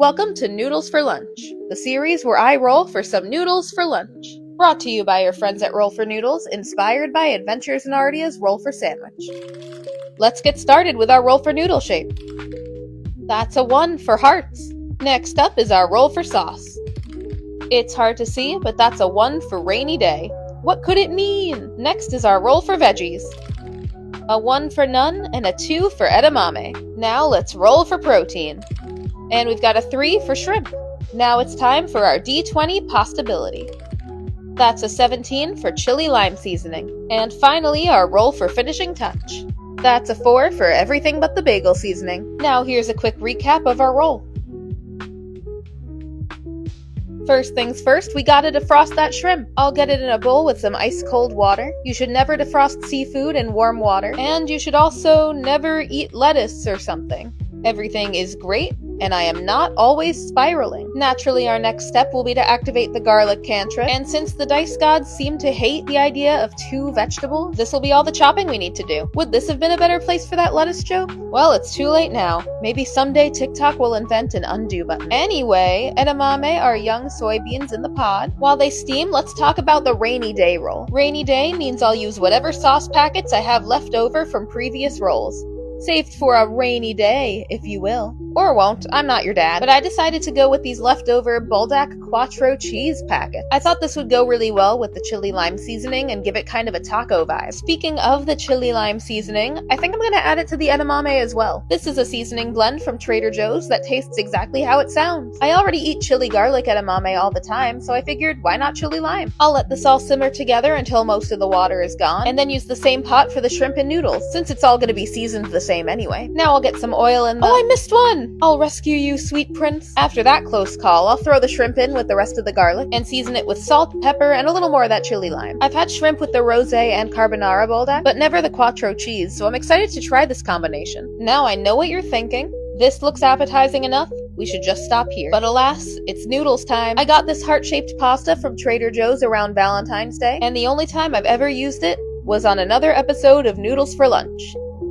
Welcome to Noodles for Lunch, the series where I roll for some noodles for lunch. Brought to you by your friends at Roll for Noodles, inspired by Adventures in Ardia's Roll for Sandwich. Let's get started with our roll for noodle shape. That's a 1 for hearts. Next up is our roll for sauce. It's hard to see, but that's a 1 for rainy day. What could it mean? Next is our roll for veggies. A 1 for none and a 2 for edamame. Now let's roll for protein. And we've got a 3 for shrimp. Now it's time for our D20 pastability. That's a 17 for chili lime seasoning. And finally, our roll for finishing touch. That's a 4 for everything but the bagel seasoning. Now here's a quick recap of our roll. First things first, we gotta defrost that shrimp. I'll get it in a bowl with some ice cold water. You should never defrost seafood in warm water. And you should also never eat lettuce or something. Everything is great, and I am not always spiraling. Naturally, our next step will be to activate the garlic cantrip, and since the dice gods seem to hate the idea of 2 vegetables, this will be all the chopping we need to do. Would this have been a better place for that lettuce joke? Well, it's too late now. Maybe someday TikTok will invent an undo button. Anyway, edamame are young soybeans in the pod. While they steam, let's talk about the rainy day roll. Rainy day means I'll use whatever sauce packets I have left over from previous rolls. Saved for a rainy day, if you will. Or won't, I'm not your dad. But I decided to go with these leftover Buldak Quattro cheese packets. I thought this would go really well with the chili lime seasoning and give it kind of a taco vibe. Speaking of the chili lime seasoning, I think I'm gonna add it to the edamame as well. This is a seasoning blend from Trader Joe's that tastes exactly how it sounds. I already eat chili garlic edamame all the time, so I figured why not chili lime? I'll let this all simmer together until most of the water is gone, and then use the same pot for the shrimp and noodles, since it's all gonna be seasoned the same anyway. Now I'll get some oil in the— Oh, I missed one! I'll rescue you, sweet prince. After that close call, I'll throw the shrimp in with the rest of the garlic and season it with salt, pepper, and a little more of that chili lime. I've had shrimp with the rosé and carbonara buldak, but never the quattro cheese, so I'm excited to try this combination. Now I know what you're thinking. This looks appetizing enough. We should just stop here. But alas, it's noodles time. I got this heart-shaped pasta from Trader Joe's around Valentine's Day, and the only time I've ever used it was on another episode of Noodles for Lunch.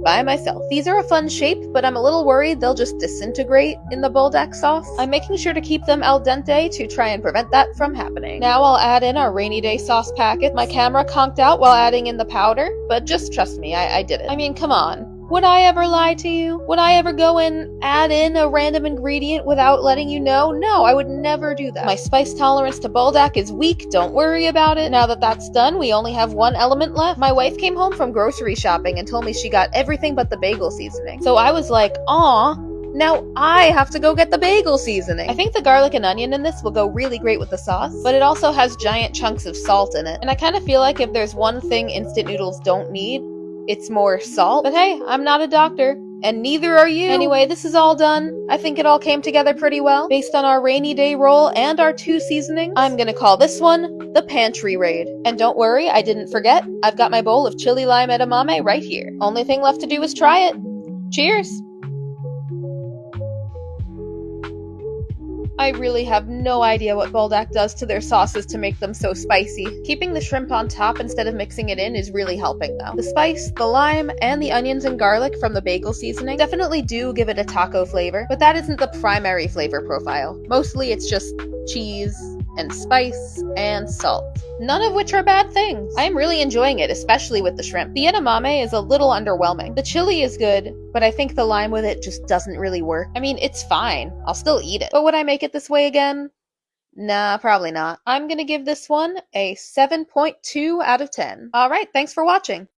By myself. These are a fun shape, but I'm a little worried they'll just disintegrate in the buldak sauce. I'm making sure to keep them al dente to try and prevent that from happening. Now I'll add in our rainy day sauce packet. My camera conked out while adding in the powder, but just trust me, I did it. I mean, come on. Would I ever lie to you? Would I ever go and add in a random ingredient without letting you know? No, I would never do that. My spice tolerance to buldak is weak, don't worry about it. Now that that's done, we only have one element left. My wife came home from grocery shopping and told me she got everything but the bagel seasoning. So I was like, aw, now I have to go get the bagel seasoning. I think the garlic and onion in this will go really great with the sauce, but it also has giant chunks of salt in it. And I kind of feel like if there's one thing instant noodles don't need, it's more salt. But hey, I'm not a doctor, and neither are you. Anyway, this is all done. I think it all came together pretty well. Based on our rainy day roll and our 2 seasonings, I'm gonna call this one the pantry raid. And don't worry, I didn't forget. I've got my bowl of chili lime edamame right here. Only thing left to do is try it. Cheers! I really have no idea what buldak does to their sauces to make them so spicy. Keeping the shrimp on top instead of mixing it in is really helping though. The spice, the lime, and the onions and garlic from the bagel seasoning definitely do give it a taco flavor, but that isn't the primary flavor profile. Mostly it's just cheese and spice and salt. None of which are bad things. I am really enjoying it, especially with the shrimp. The edamame is a little underwhelming. The chili is good, but I think the lime with it just doesn't really work. I mean, it's fine. I'll still eat it. But would I make it this way again? Nah, probably not. I'm gonna give this one a 7.2 out of 10. Alright, thanks for watching.